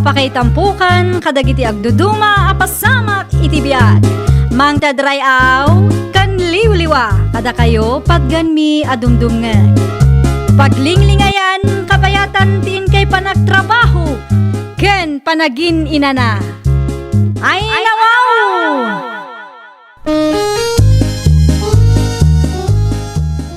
Apakaitampukan, kadagiti agduduma, apasamak itibiyat. Mang tadrayaw, kan liwliwa, kada kayo pagganmi adumdumngan. Paglinglingayan, kabayatan tiin kay panagtrabaho, ken panagin inana. Ay nawaw!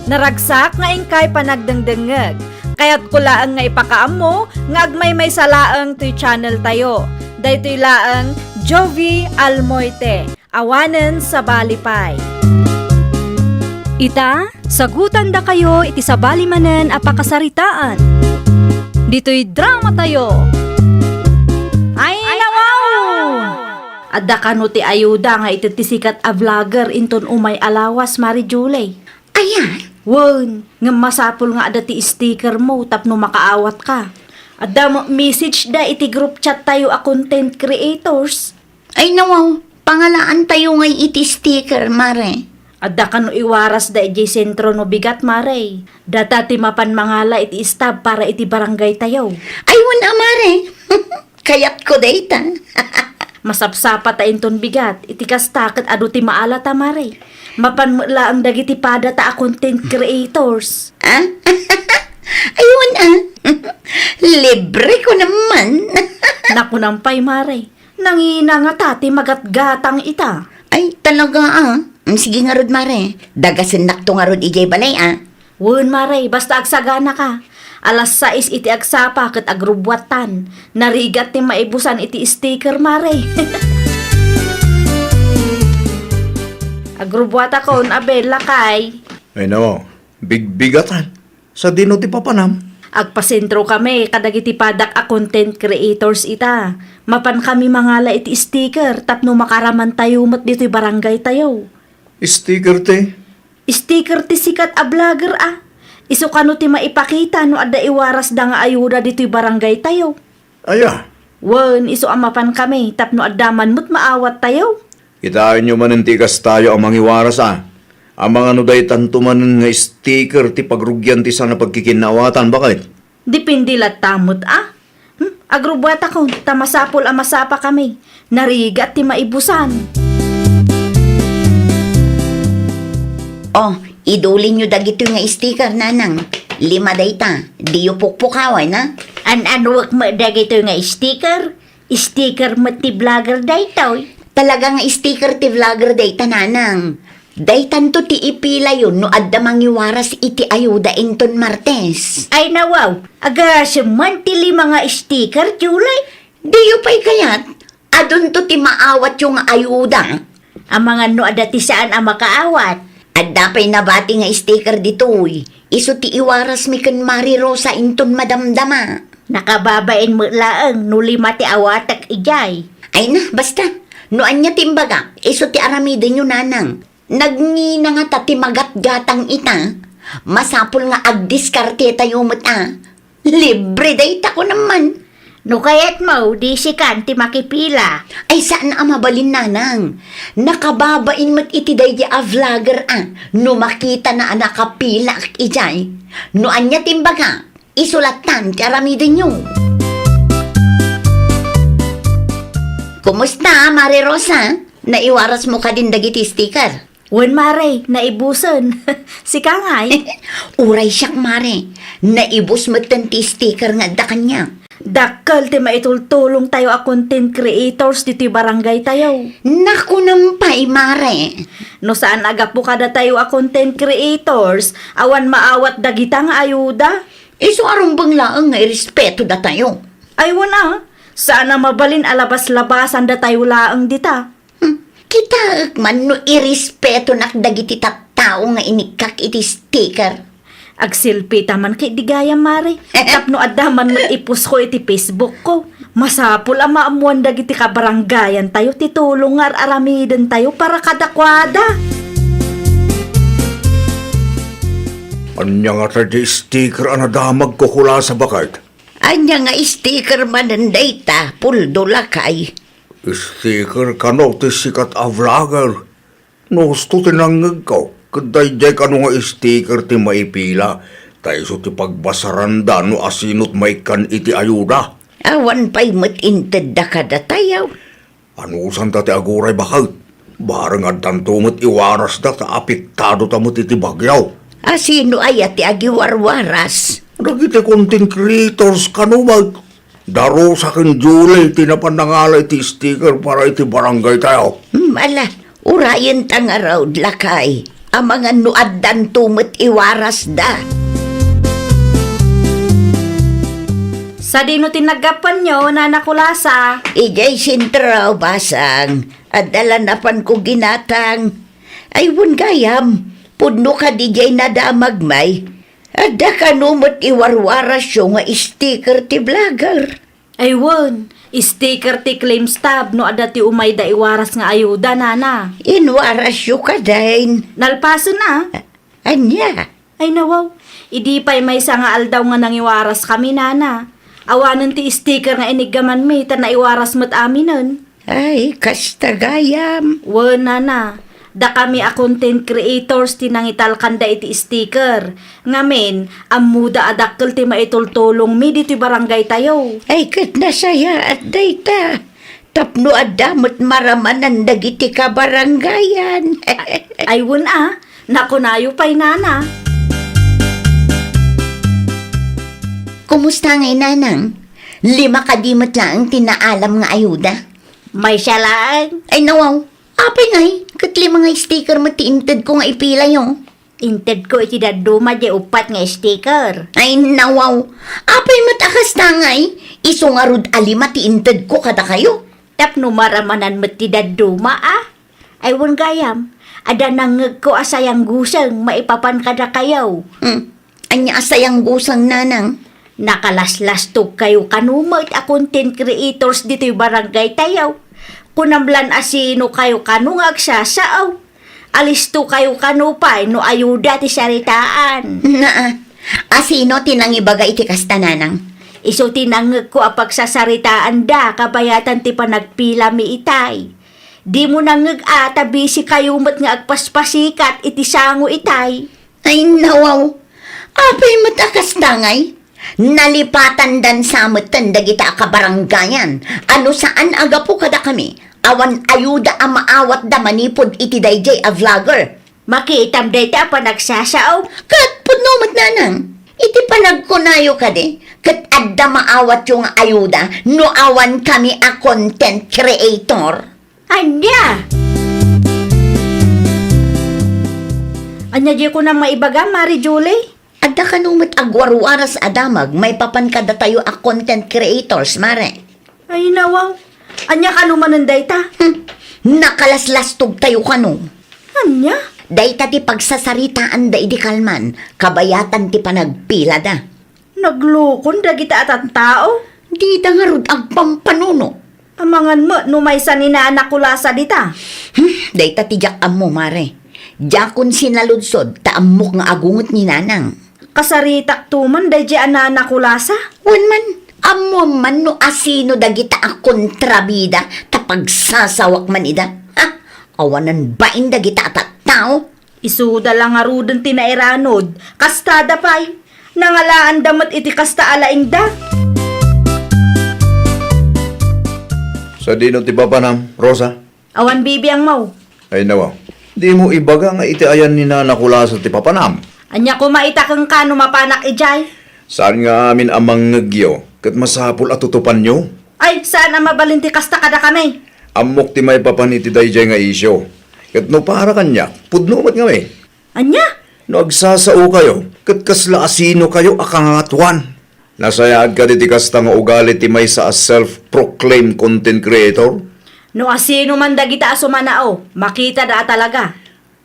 Naragsak nga ingkay panagdengdengeg. Kaya't kulaang nga ipakaam mo, nga agmay may salaang to'y channel tayo. Daytoy laang Jovi Almoite, awanen sa balipay. Ita, sagutan da kayo iti sa balimanen apakasaritaan. Dito'y drama tayo. Ay nawaw! Adda kano ti ayuda nga iti sikat a vlogger inton umay alawas Mari Julie. Ayan, Won, nga masapol nga ada ti sticker mo tapno makaawat ka. Ada mo message da iti group chat tayo a content creators. ay nawaw, pangalaan tayo ngay iti sticker, mare. Ada kano iwaras da iti sentro no bigat mare. Data ti mapan mangala iti stab para iti barangay tayo. Ay wala, mare. Kayat ko data. Masapsapa ta inton bigat iti kastaket adu ti maala ta mare. Mapan mo ang dagiti pada ta a content creators. Ah? Ayun Libre ko naman. Naku nampay mare. Nangina nga tati magatgatang ita. Ay, talaga Sige nga rod, mare. Dagasin nakto nga rod ijay balay Wun mare, basta agsagana ka. Alas 6 iti agsapa ket agrubwatan. Narigat ti maibusan iti sticker mare. Agrubwat ako abel lakay. Ay no, bigbigatan. Sa dino ti papanam. Agpasentro kami kadagiti padak a content creators ita. Mapan kami mangala iti sticker tapno makaraman tayo mat dito'y barangay tayo. Sticker te. Sticker ti sikat a vlogger Isu kano ti maipakita no adda iwaras da nga ayuda dito'y barangay tayo. Aya, Wen, isu amapan kami tapno addaman mo't maawat tayo. kitain nyo man tikas tayo ang mangiwaras Ang mga nuday tantuman nga sticker ti pagrugyan ti sana pagkikinawatan, bakit? Dipindi lat tamot Agrubwat ako, tamasapol masapa kami. Narigat ti maibusan. Oh, idulin nyo dagito nga sticker, nanang. 5 data. Di yung pukpukaway, na? An-anwak mo dagito nga sticker? Sticker mo ti vlogger daytoy. Talagang sticker ti vlogger data, nanang. Daytan to ti ipila yun no adda mangiwaras iti ayuda inton Martes. Ay nawaw, aga man ti 5 nga sticker, July. Di yung pa'y kayat. Adun to ti maawat yung ayuda. Ang mga no adati saan ang makaawat. Adda pa'y nabati nga sticker ditoy. Iso ti iwaras mi kan Mari Rosa inton madamdama. Nakababain mo laang no 5 ti awatak ijay. Ay na, basta. Noan niya timbaga, iso ti aramidin nyo, nanang. Nagngina nga ta ti magat-gatang ita. Masapol nga agdiskarte tayo mo't Libre dayta ko naman. No kayat mo, di sikan ti makipila. Ay saan ang mabalin, nanang? Nakababain mo't iti day a vlogger No makita na nakapila ijay. Noan niya timbaga, isulatan ti aramidin nyo. Kumusta, Mari Rosa? Naiwaras mo ka din dagiti sticker. Wen mare, naibuson. Si Kangay. Uray siyak, Mare. Naibus mo ti sticker nga da kanya. Dakkel ti maitultulong tayo a content creators dito'y barangay tayo. Naku nampay, Mare. No saan agapo kada tayo a content creators, awan maawat dagita nga ayuda. Iso arumbang laang nga irespeto da tayo. Ay wana, saan na mabalin alabas-labasan da tayo laang dita. Kita man no irespeto nak dagiti tattao nga inikak iti sticker. Agsilpi taman kay digaya mare. Tapno addaman mo ipus ko iti Facebook ko. Masapul ang maamuan dagiti kabaranggayan tayo, titulong nga aramiden tayo para kadakwada. Anya nga tadi sticker anadamag ko kula sa bakat. Anya nga sticker man ang data, puldo lakay. Sticker kano ti sikat a vlogger. No, gusto tinangag ko. Kaday jay kano nga sticker ti maipila. Tayo so ti pagbasaranda no asinot may kan iti ayuda. Awan pa'y matinted da kada tayaw. Anusan ta ti aguray bakit? Barang at tantumot iwaras da ta apiktado ta mo iti bagyaw. Asino ay ati agiwarwaras? Nagiti content creators kanumag. Daro sa akin Julie, tinapanangala iti sticker para iti barangay tayo. Mala, urayan tang araw lakay. Ang mga nuaddan tumot iwaras da. Sa dino tinagapan nyo, Nana Kulasa. Ijay sintraw basang. At dalanapan ko ginatang. Ay wun gayam. Pudno ka dijay nadamagmay. At da ka numot iwarwaras yung nga sticker ti vlogger. Aywan, sticker ti claim stab no ada ti umay da iwaras nga ayuda, Nana. Inwaras yung ka dahin. Nalpaso na. Anya? Ay nawaw, idi pa'y may nga aldaw nga nangiwaras kami, Nana. Awanan ti sticker nga inigaman mi, ta na iwaras mo't aminan. Ay, kastagayam. Wan, Nana. Da kami a content creators ti nangital kanda iti sticker. Ngamen, amuda adakkel ti maitultulong mi diti barangay tayo. Ay, kat nasaya at dayta. Tapno adamot maramanan dagiti kabarangayan. Aywan nakunayo pa'y, Nana. Kumusta ngay, Nanang? 5 kadimot lang ang tinaalam nga ayuda. May siya lang. Ay, nawaw. Apay ngay, kat 5 nga sticker matiinted ko nga ipila yung. Inted ko iti daduma di upat nga sticker. Ay, nawaw. Apay matakas na ngay. Iso nga rod alima tiinted ko kada kayo. Tapno maramanan mo ti daduma Aywan gayam. Ada nangag ko asayang gusang maipapan kada kayo. Anya asayang gusang, Nanang. Nakalaslastok kayo kanumot a content creators dito'y barangay tayaw. Kunamlan asino kayo kanung agsasaaw. Alisto kayo kanupay no ayuda ti saritaan. Naa, asino tinangibaga iti kasta, Nanang? Iso tinangag ko a pagsasaritaan da kabayatan ti panagpila mi itay. Di mo nangag tabisi kayo mat nga agpaspasikat iti sango itay. Ay, nawaw. Apay matakas tangay. Nalipatan dan samutan dagita kabaranggayan. Ano saan aga po kada kami? Awan ayuda ang maawat da manipod iti dayjay a vlogger. Makitam dayta pa nagsasaaw. Kat punumat, Nanang. Iti panagkunayo ka de. Kat adda maawat yung ayuda no awan kami a content creator. Anya! Anya di ko na maibaga, Mari Julie? Adda kanumat agwarwaras adamag may papan kada tayo a content creators, mare. Ay nawaw. Anya ka numanan dayta? Nakalaslastog tayo kanu. Anya? Dayta ti pagsasaritaan da idi kalman, kabayatan ti panagpila da. Naglukon dagita at tao? Di da nga rod agpampanuno. Amangan mo, numaysa ni Nana Kulasa dita. Dayta ti jak mo, mare. Jakon sinaludsod, taamok nga agungot ni Nanang. Kasaritak tuman, day Nana Kulasa. Wan man, amo man no asino dagita a kontrabida, tapagsasawak man ida. Ha? Awanan bain dagita at tao. Isuda lang nga rudon tinairanod. Kastada pa'y. Nangalaan damat iti kasta alaing da. Sa dino ti babanam, Rosa? Awan bibi ang mau. Ay nawa, di mo ibaga nga iti ayan ni Nana Kulasa ti papanam. Anya ko maitakang kano mapanak ijay. Saan nga amin amang ngagyo, kat masapul at tutupan nyo? Ay, saan ang mabalinti kasta kada kami? Amok ti may papaniti dayjay nga isyo. Kat no para kanya, pudnumat nga may. Anya? No agsasao kayo, kat kasla asino kayo akangatuan. Nasayag ka diti kasta nga ugali ti may sa self-proclaimed content creator? No asino man dagita asumanao, makita da talaga.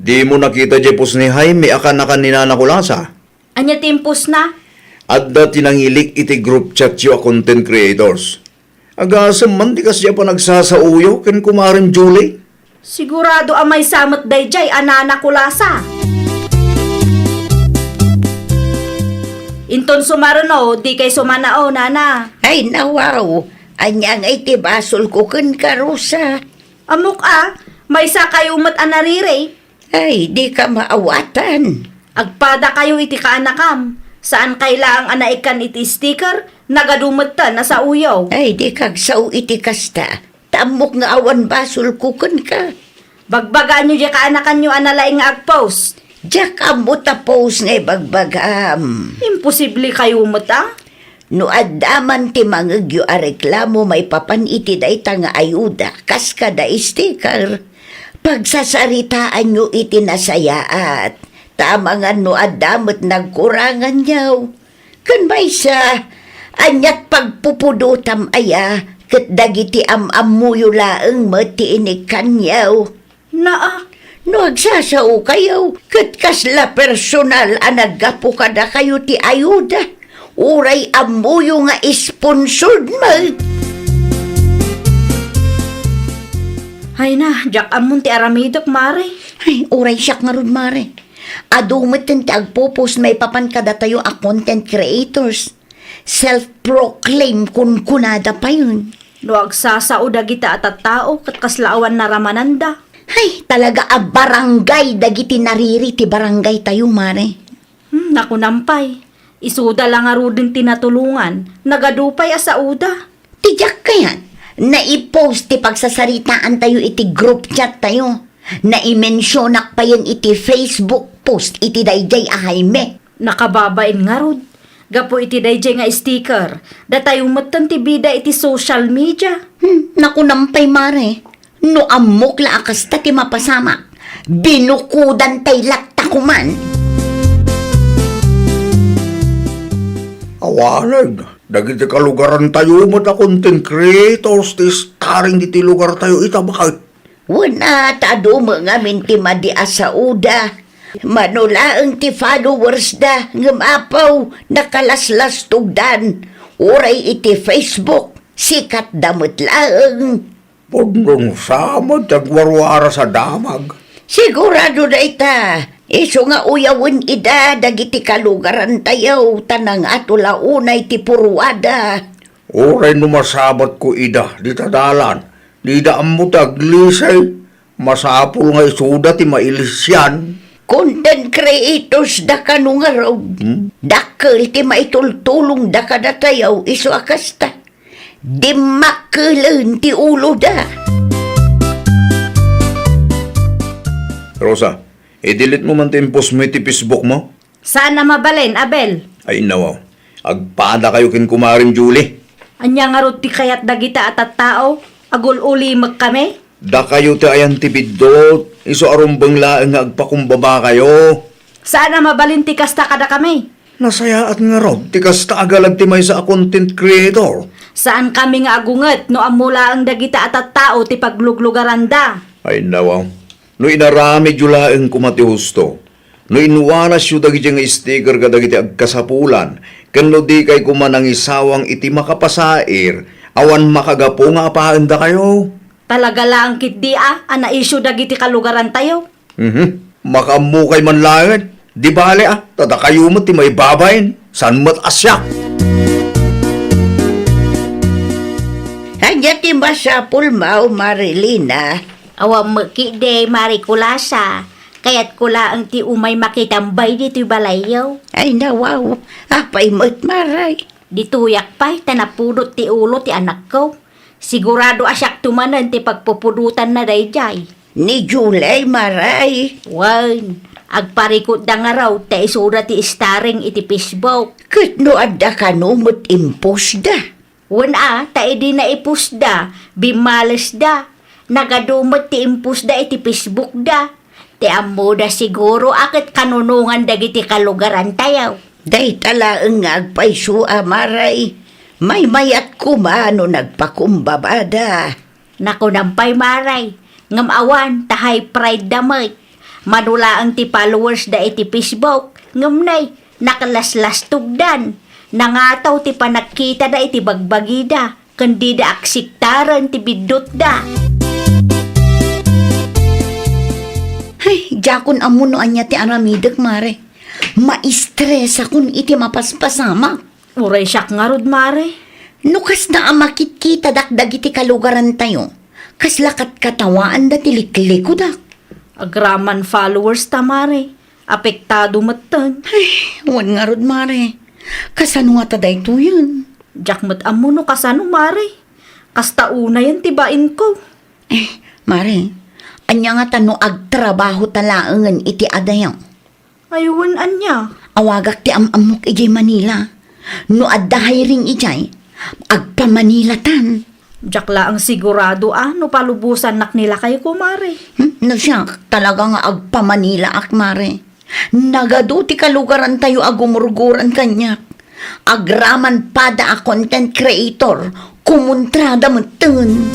Di mo nakita jepos ni Jaime akan ni Nana Kulasa. Anya timpos na? Adda tinangilik iti group chat yo a content creators. Agasam man di kasya pa nagsasauyo ken kumarin Julie. Sigurado amay samot dayjay Nana Kulasa. Inton sumaruno, di kay sumanao, Nana. Ay, nawaw. Anyang ay tibasol ko kun karusa. Amok may sa kayo mat anarire. Ay, di ka maawatan. Agpada kayo iti kaanakam. Saan kailang anaikan iti sticker? Nagadumot ta na sa uyaw. Ay, di kag sao iti kasta. Tamok nga awan basol kukon ka. Bagbagaan nyo ka anakan nyo analaing nga agpost. Diyak amo tapos nga bagbagam. Imposible kayo mata. No addaman ti mangagyo a reklamo may papan iti dayta nga ayuda kas kada sticker. Pagsasaritaan nyo iti nasayaat. Tama nga no adamot nagkurangan yaw. Kan may sa anyat pagpupudutam aya ket dagiti am-amuyo laeng mati inikan yaw. Naa, No agsasao kayo, ket kasla personal a naggapo kada kayo ti ayuda. Uray amuyo nga sponsored mag. hay na, jak amon ti aramidok, mare. Ay, uray siyak nga ron, mare. Adumit ti agpo-post may papan kada tayo a content creators. Self-proclaim kun kunada pa yun. No agsasao dagita at tao kat kaslaawan na ramananda. Ay, talaga a barangay dagiti nariri ti barangay tayo, mare. Naku nampay. Isuda lang nga din tinatulungan. Nagadupay sa uda. Tiyak kayan. Naipost ti pagsasaritaan tayo iti group chat tayo. Naimensyonak pa yan iti Facebook post iti dayjay a Jaime. Nakababain nga rod. Gapo iti dayjay nga sticker. Datayong matan ti bida iti social media. Naku nampay, mare. No amok la akas ta ti mapasama. Binukudan tay lakta kuman. Awalag, dagiti kalugaran tayo mo ta content creators ti starring diti lugar tayo ita bakit? Wala tado mga minti madi asauda. Manulaang ti followers da ngamapaw nakalaslas tugdan. Uray iti Facebook. Sikat damot laeng. Pagdong samad tagwarwara sa damag. Sigurado na ita. Iso nga uyawin ida dagiti kalugaran tayaw tanang ato launay ti purwada. Oray numasabat ko ida, di tadalan. Di daan mo taglisay. Masapul nga isuda ti mailis yan. Content creators da ka nung araw. Dakkel ti maitultulong da ka da tayaw iso akasta. Di makulan ti ulo da. Rosa, i-delete mo man timpos mo iti Facebook mo. Saan na mabalin, Abel? Ay nawaw, agpada kayo kin kumarin Julie. Anya nga rod ti kayat dagita at tao. Agul uli magkame. Da kayo ti ayan ti bidot, iso arumbang laeng nga agpakumbaba kayo. Saan na mabalin ti kasta kada kami? Nasayaat nga rod, ti kasta agalag ti may sa content creator. Saan kami nga agunget no amula ang dagita at tao ti pagluglugaranda? Ay nawaw, no inarami julaeng kumati husto. No inuwanas yu dagiti nga sticker ka dagiti agkasapulan, ken no di kay kumanang isawang iti makapasair, awan makagapo nga apaanda kayo. Talaga lang kit di ana isyu dagiti kalugaran tayo. Makamukay man langit. Di bale tada kayo mo ti may babayin. San mat asya? Hanya ti masapul mao Marilina. Awang makide marikulasa. Kaya't kula ang ti umay makitambay dito balayaw. Ay nawaw, apay mo't maray. Dituyak pa'y tanapudot ti ulo ti anak ko. Sigurado asyak tumanan ti pagpupudutan na dayjay. Ni July maray. Wan, agparikot da nga raw ta isura ti starring iti Facebook. Kat no adda ka no mo't impos da. Wan ta edi na ipus da, bimales da. Nagadumot ti impus da iti Facebook da. Ti amo da siguro akit kanunungan dagiti kalugaran tayaw. Day talaang nga agpaiso maray. May mayat kumano nagpakumbabada. Naku nampay maray, ngamawan tahay pride damay. Manula ang ti followers da iti Facebook, ngamnay, nakalaslas tugdan. Nangataw ti panakita da iti bagbagida, kundi da aksiktaran ti bidot da. Ay, jakon amuno anya ti aramidak mare. Maistress akon iti mapaspasamak. Uray siyak nga rod mare. Nukas na amakit-kita dakdag iti kalugaran tayo. Kas lakat katawaan da tilikliko dak. Agraman followers ta mare. Apektado matan. Wan nga rod, Mare. Kasano nga taday to yun? Jak mat amo no kasano mare. Kasta una yan tibain ko. Mare, anya nga tano agtrabaho talaangan iti adayaw. Aywan anya. Awagak ti amok ijay Manila. No addahay ring ijay, agpa Manila tan. Jak la ang sigurado no palubusan nak nila kay ko mare. No siya, talaga nga agpa Manila ak, Mare. Nagaduti kalugaran tayo agumurguran kanya. Agraman pada a content creator, kumuntrada mutun.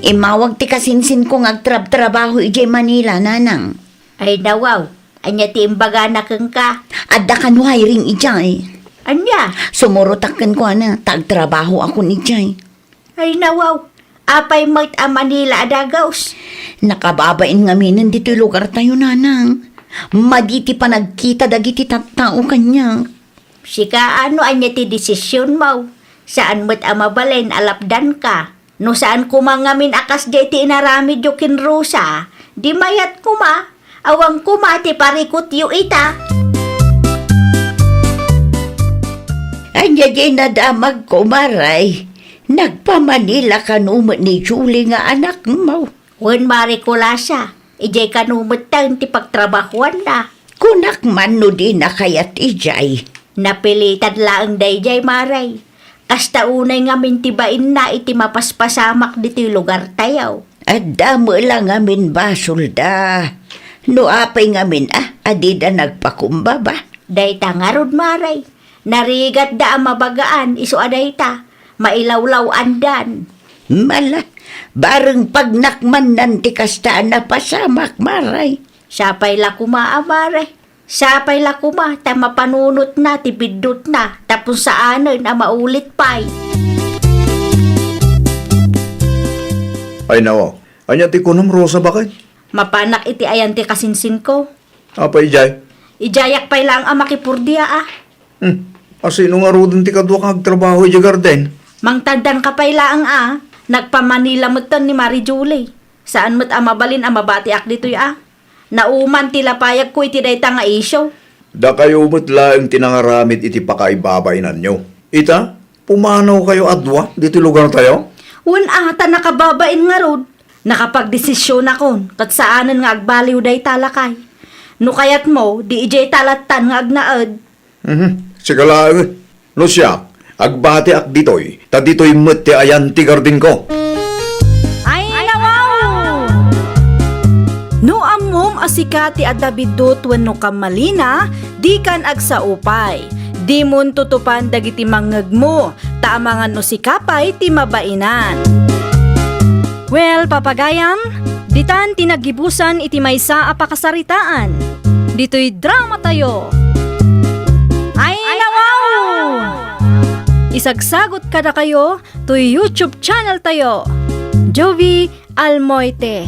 Imawag ti kasinsin kong agtrab-trabaho ijay Manila, nanang. Ay nawaw, anya ti imbaga na kang ka. Adda kanuhay ring ijay. Anya? Sumurotakan ko na, tagtrabaho ako ni ijay. Ay nawaw, apay mo't a Manila adagaws. Nakababain nga minin dito lugar tayo, nanang. Maditi pa nagkita dagiti tattao kanya. Sika anya ti desisyon mo? Saan mo't a mabalen alapdan ka? No saan kumangamin akas di ti inarami jokin rusa? Di mayat kuma, awang kuma ti parikot yu ita. Anya di nadamag ko, Maray. Nagpa-Manila kanumot ni Julie nga anak mo. Wen marikulasa, ijay kanumutan ti pagtrabahuan na. Kunak man no di na kayat ijay. Napilitan laang dayjay maray. Kasta unay ngamin tibain na iti mapaspasamak diti lugar tayaw. Adda mo lang amin basol da. No apay ngamin adida nagpakumbaba. Dayta nga rod maray. Narigat da ang mabagaan iso adayta. Mailawlaw andan. Mala, bareng pagnakman nanti kasta na pasamak, Maray. Sapay la kuma maray. Sapay la kuma ta mapanunot na tipidot na. Tapos saanan na maulit pa'y. Ay nawa, anya ti kunam rosa bakay? Mapanak iti ayan ti kasinsin ko. Apa ijay? Ijayak pa'y lang ang makipurdia Asino nga rodin ti kadwa kang trabaho ijay garden? Mangtandan ka pa'y lang Nagpa-Manila mo't ni Mari Julie. Saan mo't mabalin ang mabati ak dito'y Nauman tila payag ko iti dayta nga isyo. Da kayo lang tinangaramit iti pakaibabainan nyo. Ita, pumanaw kayo adwa dito lugar tayo? Un ata nakababain nga rod. Nakapagdesisyon akon kat saanan nga agbaliw day talakay. No kayat mo, di ijay talatan nga agnaad. Sige lang. No siya, agbati ak ditoy, ta ditoy mati ayan ti garden ko. Ay, nawaw! No amom asikati at dabidot wenno kamalina, di kan agsaupay. Di mon tutupan dagiti mangeg mo, taamangan no sikapay ti mabainan. Well, papagayam, ditan tinagibusan iti maysa a pakasaritaan. Dito'y drama tayo. Ay, nawaw! Isagsagot kada kayo to YouTube channel tayo. Jovi Almoite.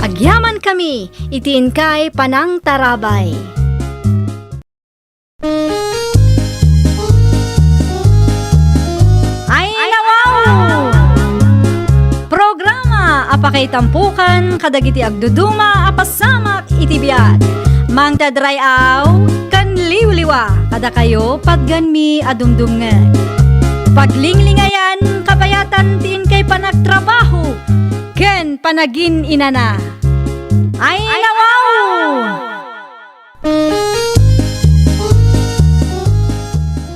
Agyaman kami, itiin kay Panang Tarabay. Ay, nawaw! Programa apakay tampukan kadagiti agduduma apasamak itibiyat. Mang tadrayaw kan liwliwa kada kayo pagganmi adumdumngan. Paglinglingayan kabayatan tiin kay panagtrabaho ken panagin inana. Ay, nawaw!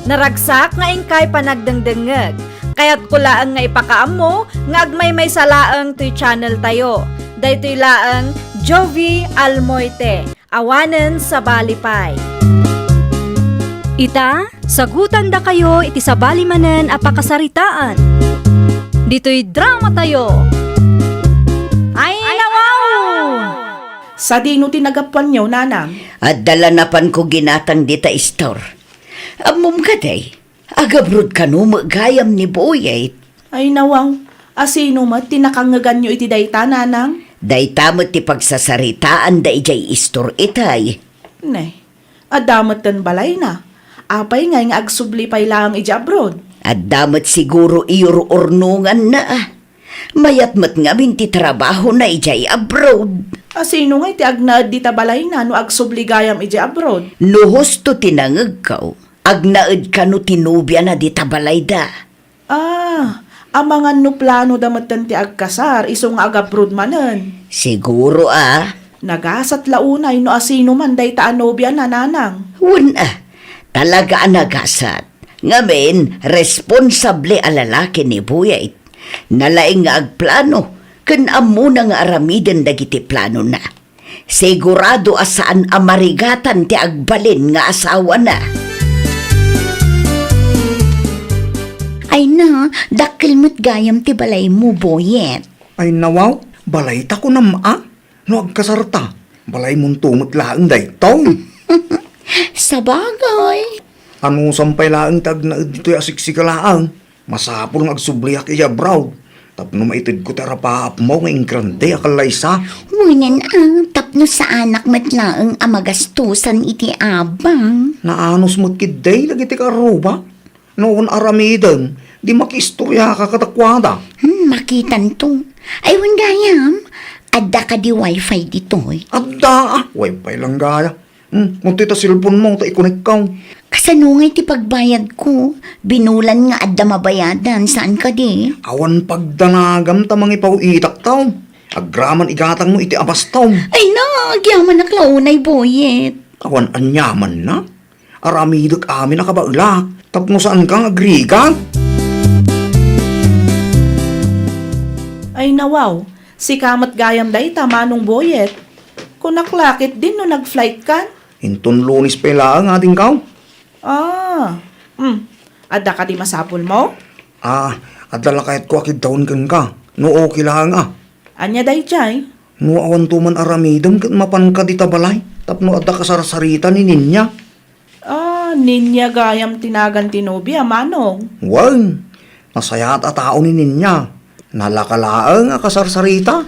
Naragsak nga ingkay panagdengdengeg. Kaya't kulaang nga ipakaam mo nga agmay salaang to'y channel tayo. Daytoy laang Jovi Almoite. Awanen sa Balipay. Ita, sagutan da kayo iti sa balimanen apakasaritaan. Dito'y drama tayo. Ay, nawaw! Sa di no tinagapan nyo, nanang. At dalanapan ko ginatang dita store. Amom ka day, agabrod ka no magayam ni Boyet. Ay nawaw, asino mat tinakangagan nyo iti dayta, nanang? Dayta mo ti pagsasaritaan da ijay store itay. Ne, adamat kan balay na. Apay nga agsubli pay lang iti abroad. At damat siguro iyor-ornungan na. Mayat mat nga ti trabaho na ijay abroad. Sino nga iti agnaad di tabalay na no agsubligayam iti abroad? Luhos to tinangag ka, agnaed ka no tinubya na di tabalay da. Amangan no plano damatan ti agkasar, iso nga agabroad manen. Siguro Nagasat launay no asino man day ta anobya na nanang. Wala, talaga nagasat. Ngamen, responsable a lalaki ni Buyay. Nalaing nga agplano, kan amo na nga aramiden dagiti plano na. Sigurado asaan amarigatan ti agbalin nga asawa na. Ay na, dakil mo't gayam ti balay mo, Boyet. Ay nawaw, balay ta ko na maa. No agkasarta, balay mong tumot laang daytaw. Sa bagay. Ano sampay laang tag na dito'y asiksika-laang. Masapol ng agsubliak iya braw. Tapno maitid ko tarapaap mo ng inkrante akalay sa. Ngunan tapno sa anak matlaang amagastusan iti abang. Naanos mo't kiday lagi ti karuba. Noon aramidang, di makistorya ka katakwada. Makitan to. Ay, gayam. Adda ka di wifi dito'y. Adda wifi lang gaya. Munti ta silpon mo, ta ikonek ka. Kasanungay ti pagbayad ko. Binulan nga adda mabayadan. Saan ka di? Awan pagdanagam ta mga ipawitak taw. Agraman igatang mo iti abas taw. Ay na, agyaman na klaunay, Boyet. Awan anyaman na. Aramidak amin nakabaula. Tapno saan kang agriga? Ay nawaw, si kamat gayam day tamanong Boyet. Kunaklakit din no nag-flight kan? Hinton lunis pa ang ating kaw. Adda ka di masapol mo? Adala kahit ko akid taon kan ka. No okay lang Anya day jay? No awan tuman aramidam kat mapan ka di tabalay. Tapno adda kasarsarita ni ninya. Ninya gayam tinagan tinobya, manong. Wag, nasayat at tao ni ninya. Nalakalaang kasarsarita.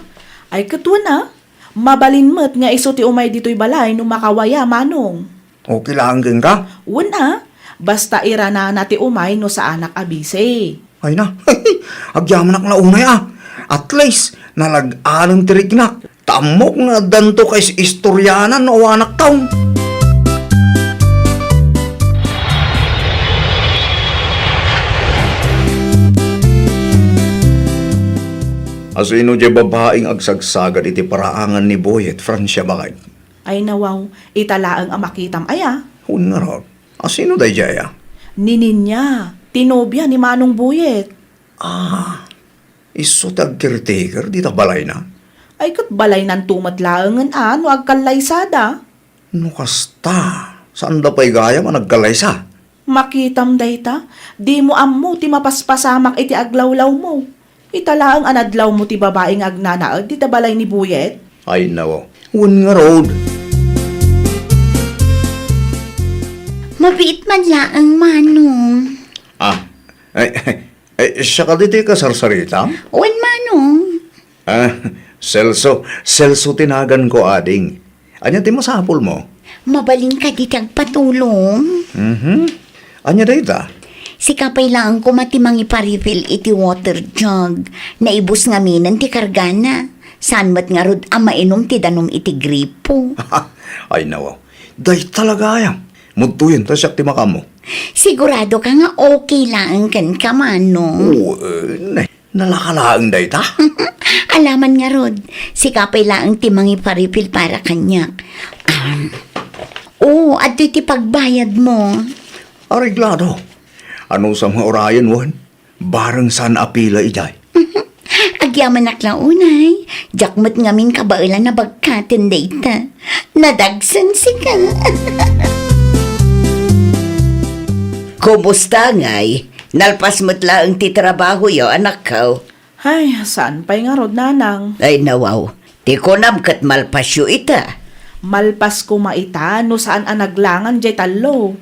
Ay katwan mabalin mo't nga iso ti umay dito'y balay no makawaya, manong. Okay lang kan ka. Wala, basta irana na ti umay no sa anak abise. Ay na, agyaman ak naunay At least, nalag-anong tirignak. Tamok nga danto kay istoryanan o anak taon. Asino di babaeng agsagsagad iti paraangan ni Boyet, Francia bakay? Ay nawaw, italaang amakitam aya. Hun nga ron. Asino day jaya? Nininya, tinobya ni Manong Buyet. Iso tag caretaker, di ta balay na. Ay kat balay nan tumatlaangan no agkalaysada. No kasta, saan da pa'y gaya managkalaysa? Makitam dayta, di mo ammo ti mapaspasamak iti aglawlaw mo. Italaang anadlaw mo ti babaeng agnanaag, ti tabalay ni Buyet. Ay nawo, hun nga road. Mabiit man laang, manong. Siya ka dito kasarsarita? Wan, manong. Celso tinagan ko ading. Anya ti masapol mo? Mabalin ka di tagpatulong. Anya dayta? Si kapay lang ko matimang iparifil iti water jug. Naibus nga minan ti kargana. San mat nga rod mainom ti danom iti gripo. Ay nawo, day talaga yan. Mudtuyin, ta siya ti makamo. Sigurado ka nga okay lang kan ka, manong. Nalakalaang dayta? Alaman nga rod, si kapay lang timang iparifil para kanyak. At iti pagbayad mo. Areglado. Ano sa mga orayan, wan? Barang saan apila ijay? Agyaman naklang unay. Jakmat ngamin kabailan na bagkatin data. Nadagsan si ka. Kumusta ngay? Nalpas mo't lang ti trabaho yo, anak ko. Ay, saan pa'y nga rod, nanang? Ay nawaw, ti konam kat malpasyo ita. Malpas ko maita, no saan ang naglangan jay talo.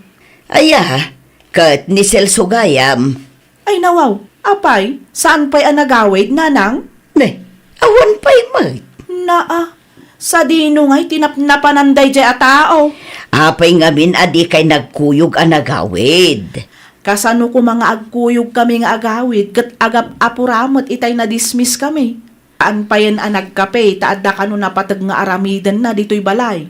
Aya, kat ni Celso gayam. Ay nawaw, apay, saan pa'y ang nagawid, nanang? Ne, awan pa'y mat. Sa dino nga'y tinapnapananday jay a tao. Apay ngamin adi kay nagkuyog ang nagawid. Kasano ko mga agkuyog kami nga agawid, kat agap apuramot itay na-dismiss kami. Aan pa yan ang nagkape, taadda ka no napatag nga aramidan na dito'y balay.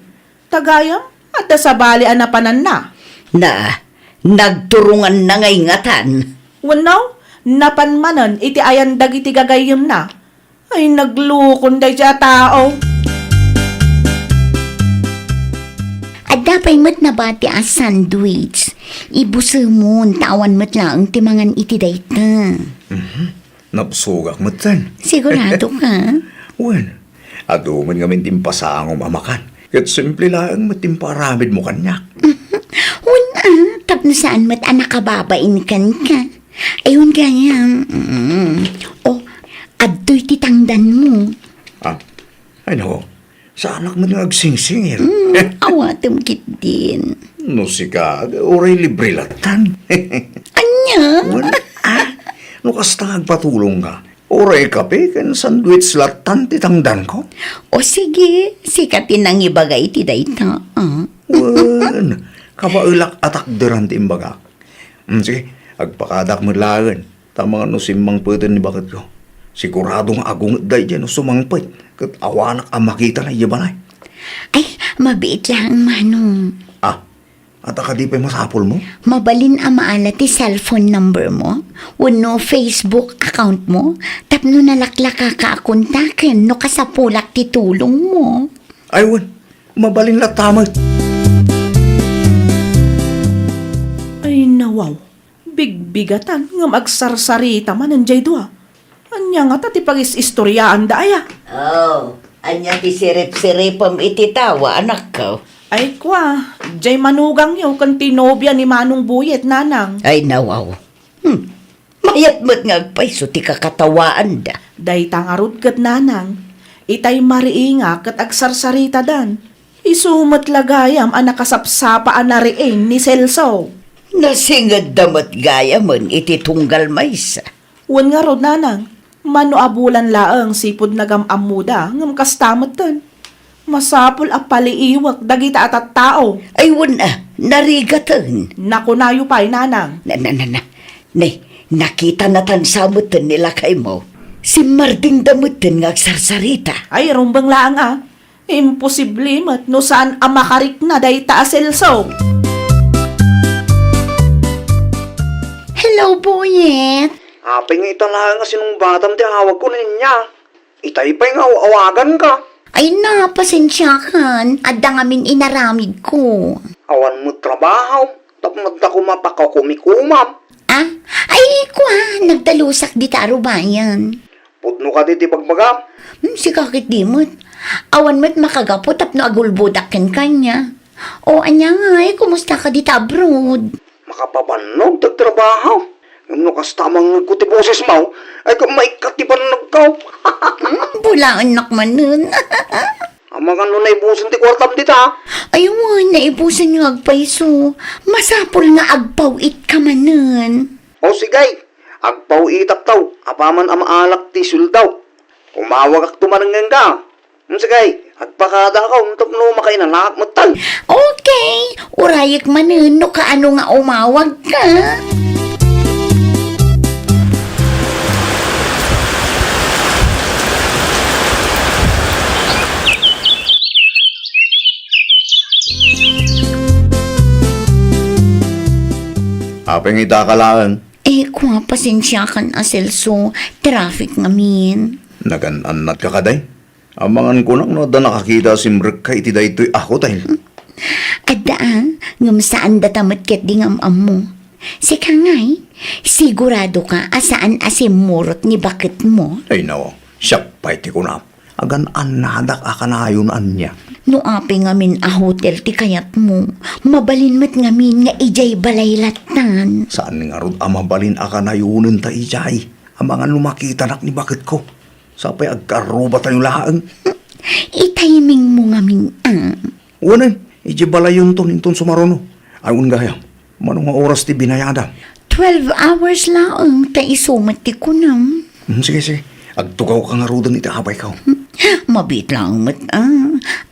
Tagayam, at sa bali anapanan na. Na, nagturungan na ngayngatan. Wanaw, napanmanan, iti ayan dagiti gagayam na. Ay, naglukon day siya tao. At dapat mo't nabati ang sandwich. Ibusamon, tawan mo't lang timangan iti dayta. Napsugak mo tan. Sigurado ka? Wen, ato man ngamin timpasangom amakan. Kat simple lang matimparamid mo kanyak. Wala, tapno saan mo't anak kababain kan ka. Ayun kaya, o, adto'y titangdan mo. Ah, ay nako, sa anak mo na nagsingsingir. Awatom kit din. No si ka, oray libre latan. Anya? Wen, no kasta agpatulong ka. Oray kape kan sandwich latan titangdan ko. O sige, sikatin ang ibagay ti dayta. Wen, kabailak atak deran ti imbaga. Sige, agpakadak mo lagan. Tama nga no simang pwede ni bakit ko. Siguradong agong day dyan no sumangpit. Kat awanak ang makita na iyabanay. Ay, mabiit lang manong. Ah, at akadi pa'y masapol mo? Mabalin ang maala ti cellphone number mo, wano Facebook account mo, tapno nalaklak ka kaakontaken no kasapulak ti tulong mo. Ay, wen, mabalin la tamag. Ay, nawaw. Bigbigatan, nga magsarsarita man anjay doa. Anya nga tati pag-istoryaan daya. Oh, anya ti sirip-siripam iti tawa, anak ko. Ay kwa, jay manugang yaw kan tinobya ni Manong Buyet, nanang. Ay, nawaw. Mayat mo't ngagpaiso ti kakatawaan da. Day tangarod kat nanang. Itay mariinga kat agsarsarita dan. Isumat lagayam ang nakasapsapaan na riin ni Celso. Nasingad damat gaya mon iti tunggal maysa. Wan nga rod nanang, mano abulan laang sipod nagamamuda ngam kastamat tan. Masapol a paliiwak dagita at tao. Ay, wala, narigatan. Nakunayo pa'y nanang. Nakita na tan samutan nila kay mo. Si Marding damutan nga agsarsarita. Ay, rumbang laang Imposible mat no saan ang makarik na day taaselso. Hello, Boyet. Apay nga italaga nga sinong batam ti hawag ko na niya. Itay pa'y nga awagan ka. Ay na, pasensyakan. Adda ngamin inaramid ko. Awan mo trabaho. Tapos ako mapakakumikumam. Ah? Ay, kwa, nagdalusak di taro bayan. Pudno ka di pagmagam. Si kakit di mo't. Awan mo't makagapo tapno agulbudakin kanya. O, anya nga kumusta ka di abroad? Makapabanog tagtrabaho. Yung nakastamang nagkutiboses mo, ay kung maikatipan nagkaw. Bulaan nakman nun. Ang mga nunay busan ti kwartam dita. Ayun, naibusan yung agpaiso. Masapol nga agpawit ka man nun. O sigay, agpaw itak taw, apaman amaalak ti sultaw. Umawag ak tumanangan ka. Sigay, agpakada ka, tapno makainalak mo tan. Okay, urayak man nun, no kaano nga umawag ka. Apeng itakalaan. Kwa, pasensyakan Celso, traffic ngamin. Nagananat ka kaday. Amangan ko nang no, da nakakita si Mrek ka iti daytoy ako tayo. Kada, ngam saan datamat ket di ngam mo. Sika ngay, sigurado ka asaan asimurot ni bakit mo. Ay nawa, siyak pa iti ko na. Agan anadak akanayon anya. No api ngamin a hotel ti kayat mo, mabalin mat ngamin nga ijay balaylatan. Saan nga rod amabalin akanayunan ta ijay. Amangan lumakita nak ni bakit ko. Sapay agkaruba tayo laang. Itiming mo ngamin Wanan, ijay balayon to ninton sumarono. Ayun gaya, manong nga oras ti binayada. 12 hours laang ta isumat ti kunam. Sige, sige. Agtugaw ka nga rodan iti apay ka. Mabit lang mat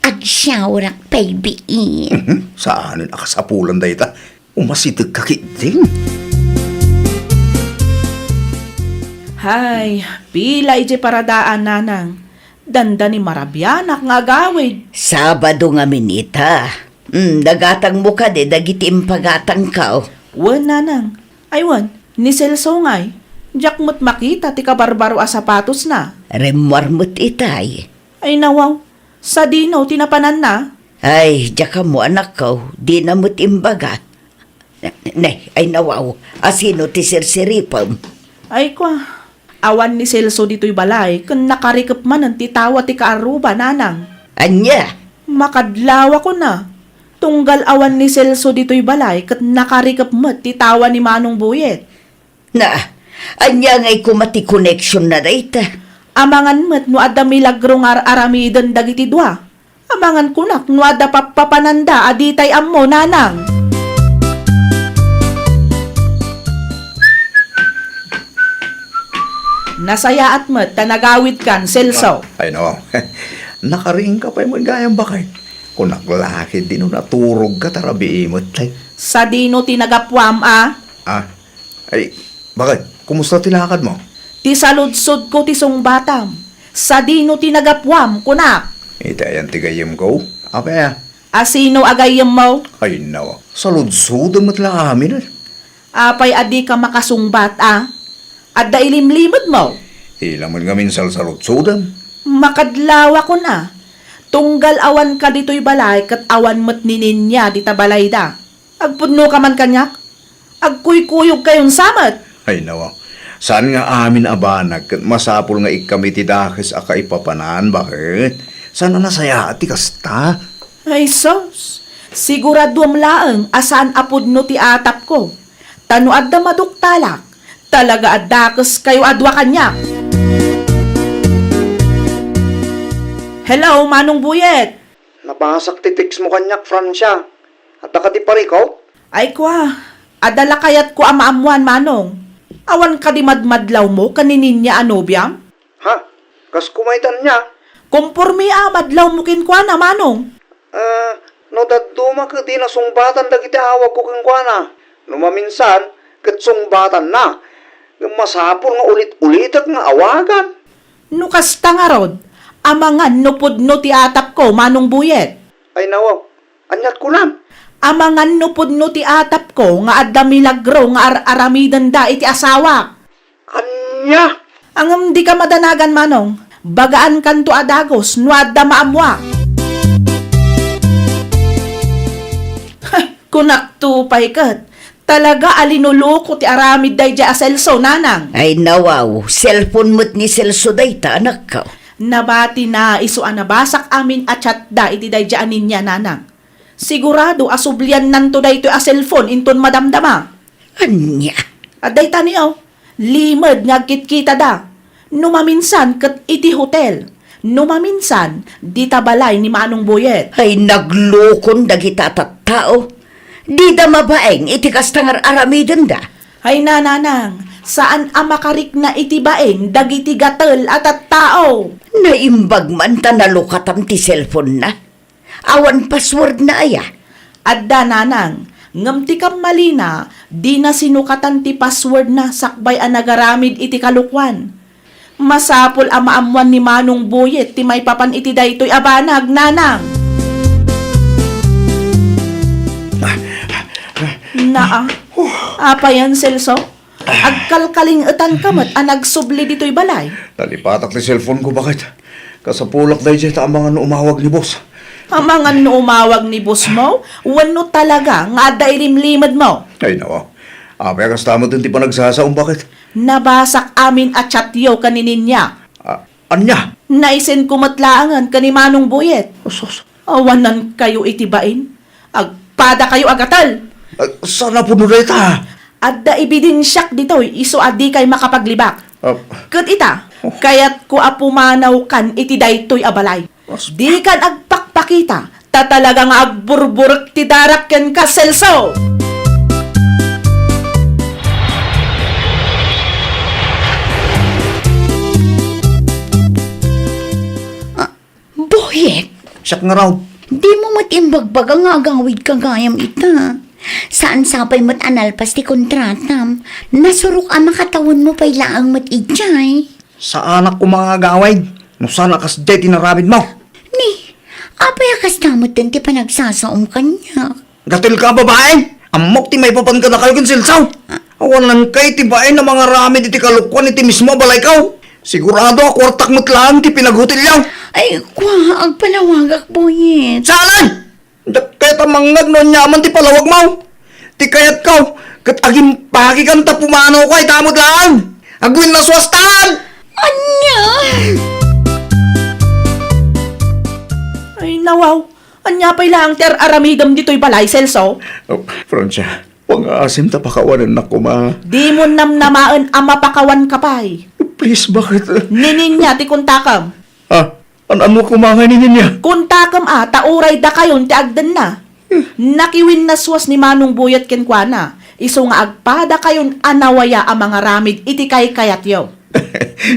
agsyawarak paybiin. Saanin akasapulan dahi ta. Umasitig kakiting. Hay, pila ije paradaan nanang. Danda ni marabyanak nga gawid. Sabado nga minita. Dagatang mo ka de, dagiti impagatang ka. Wan nanang. Ay wan, ni Celso ngay. Diyak mo't makita ti kabarbaro a sapatos na. Remwar mo't itay. Ay nawaw, sa dino tinapanan na. Ay, diyak mo anak ko, di na mo't imbaga. Ay nawaw, asino ti sirsiripam. Ay kwa, awan ni Celso dito'y balay, kung nakarikap man ang titawa ti kaaruba nanang. Anya, Makadlawa ko na. Tunggal awan ni Celso dito'y balay, kat nakarikap mo't titawa ni Manong Buyet. na, anya ngay kumati connection na dayta. Amangan mo't no adda milagro nga aramidan dagiti dua. Amangan kunak no adda papapananda aditay ammo nanang. Nasayaat mo't tanagawid kan, Celso. Ay no, nakaring ka pa yung gayang bakay. Kung naklakid din no naturog ka tarabi imot tay. Sa dino tinagapwam Ah, ay, bakit? Kumusta tilakad mo? ti saludsod ko ti sungbatam. Sa dino tinagapwam kunak. Itayan tigayim ko. Apa ya? Asino agayem mo? Ay no, saludsud ang matla amin. Apay adi ka makasungbat Adda ilimlimod mo. Ilaman ngamin salsalutsudan. Makadlawa ko na. Tunggal awan ka dito'y balay kat awan mo't nininya di ta balay da. Agpudno ka man kanyak. Agkuy-kuyog kayon samat. Ay nawa, saan nga amin abanag kat masapul nga ikami tidakis a kaipapanan, bakit? Sana nasaya ati kasta? Ay sos, sigurado laeng asan apudno ti atap ko. Tano adda maduktalak. Talaga adakes kayo adwa kanyak. Hello, Manong Buyet. Napasak ti text mo kanyak, Francia. At nakati pa ikaw? Ay kwa, adala kayat ko amaamuan, Manong. Awan ka di madmadlaw mo kaninin niya anobyam? Ha? Kas kumaitan niya? Kumpurmi madlaw mo kinkwa na, Manong. No daduma ka di na sungbatan dagiti awag ko kang kuana. No maminsan, kat sungbatan na. Masapul nga ulit-ulitak nga awagan. No kasta nga rod, amangan no pudno ti atap ko, Manong Buyet. Ay nawaw, anyat ko lang. Amangan no pudno ti atap ko nga adda milagro nga aramidan da iti asawa. Anya? Angam di ka madanagan, Manong. Bagaan kanto adagos no adda maamwa. Kunak tupay kat. Talaga alinuloko ti aramid day ja Celso nanang. ay nawaw, cellphone mo't ni Celso dayta anak ko. Nabati na iso anabasak amin at chat da iti day ja anin niya nanang. Sigurado asublian nanto day to a cellphone inton madamdama. Anya, At day taniaw, limad nga kitkita da. Numaminsan kat iti hotel. Numaminsan, di tabalay ni Manong Buyet. ay naglukon dagita tattao. Di da mabaeng iti kastangar aramidan da. Hay nananang, saan amakarik na iti baeng dagiti gatel at tao? Naimbag man ta nalukatam ti cellphone na. Awan password na aya. Adda nanang, ngam ti malina, di na sinukatan ti password na sakbay a nagaramid iti kalukwan. Masapol a maamuan ni Manong Buyet ti may papan iti daytoy abanag nanang. Naa, apayan Celso? Agkalkaling etan kamat a nagsubli dito'y balay. Nalipatak ti cellphone ko, bakit? Kasapulak dahi dyan ta mga umawag ni boss. Amangan no umawag ni boss mo, wano talaga nga adda ilimlimad mo. Ay nawa, apay kastamo din ti pa nagsasaong, bakit? Nabasak amin at chatyo kaninin niya. Anya? Naisen kumatlaangan kani Manong Buyet. Sos, Awanan kayo itibain. Agpada kayo agatal. sana po nulay ta? Adda ibidensyak ditoy iso adi kay makapaglibak. Kat ita, kayat ko apumanaw kan iti daytoy abalay. Di kan agpakpakita, ta talaga nga agburburek ti darak ken ka Celso. Boyet, Siyak nga raw. di mo matimbagbaga nga agawid ka gayam ita. Saan sapay mo't analpas ti kontratam? Nasurok ang makatawan mo pa'y laang mo't ijay. Sa anak ko mga gaway, no sana kas jay tinarabid mo. Ni, apay akas damot din ti panagsasaom kanya. Gatil ka babae, amok ti may papan ka na kayo kinsilsaw. Awalan kay ti bae na mga rami di ti kalukwan iti mismo balay kaw. Sigurado ako wartak mo't lang ti pinaghutilyaw. Ay, kwa, ang palawagak boyet. Saalan! Kaya tamangag no nyaman ti palawag mo. Ti kayat kaw, kat agim pagi kan ta pumanaw ko ay tamot lang. Agwin na swastan! Anya! Ay, nawaw. Anya pa'y lang ter aramidam dito'y balay, Celso. Oh, Francia, pang-aasim ta pakawanan na ko, ma. Di mo namnamaan ang mapakawan ka pa'y. Please, bakit? Ninin niya ti kuntakam. Ano mo kumanganin niya? Kuntakam tauray da kayon ti agdan na. Nakiwin na swas ni Manong Buyat kenkwana. Iso nga agpada kayon anawaya ang mga ramid iti kay kayat yaw.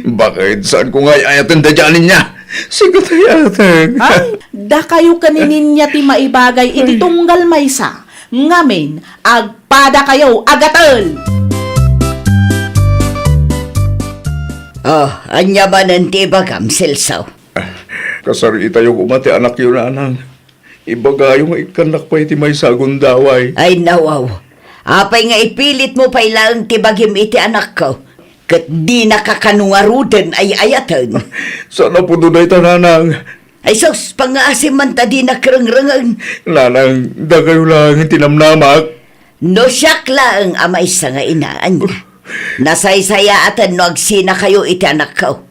Bakit? Saan ko nga ayatin da dyanin niya? Sige tayo ayatin. Ay, da kayo kaninin niya ti maibagay iti tunggal maysa. Ngamin, agpada kayo agatel. Oh, anya ba nanti bagam, Silsaw? Kasari tayo kumati anak yun, anang. Ibaga yung ikanak pa iti may sagundaway. Ay, nawaw. Apay nga ipilit mo pa ilang tibagim iti anak ko. Kat di nakakanungaruden ay ayatan. Sana po doon ay tananang. Ay sos, pang-aasim man ta di nakrangrangan. Nanang, da kayo lang tinamnamak. No siyak lang amay sa nga inaan niya. Nasaysayatan no agsina kayo iti anak ko.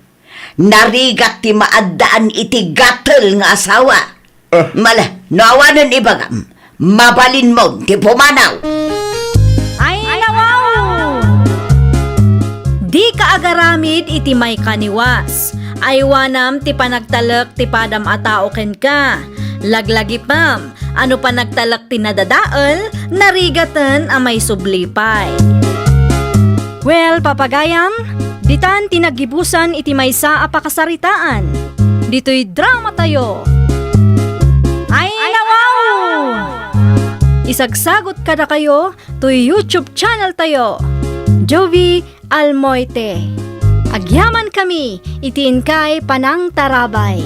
Narigat ti maaddaan iti gatel nga asawa. Mala, nawanan ibagam. Mabalin mo ti pumanaw. Ay, nawaw! Di ka agaramid iti may kaniwas. Aywanam ti panagtalak ti padam atao ken ka. Laglagi pam, ano pa nagtalak ti nadadaal, narigatan amay sublipay. Well, papagayam, ditan tinagibusan iti maysa a pakasaritaan. Dito'y drama tayo. Ay, nawaw! Isagsagot kada kayo to YouTube channel tayo. Jovi Almoite. Agyaman kami, itiin kay Panang Tarabay.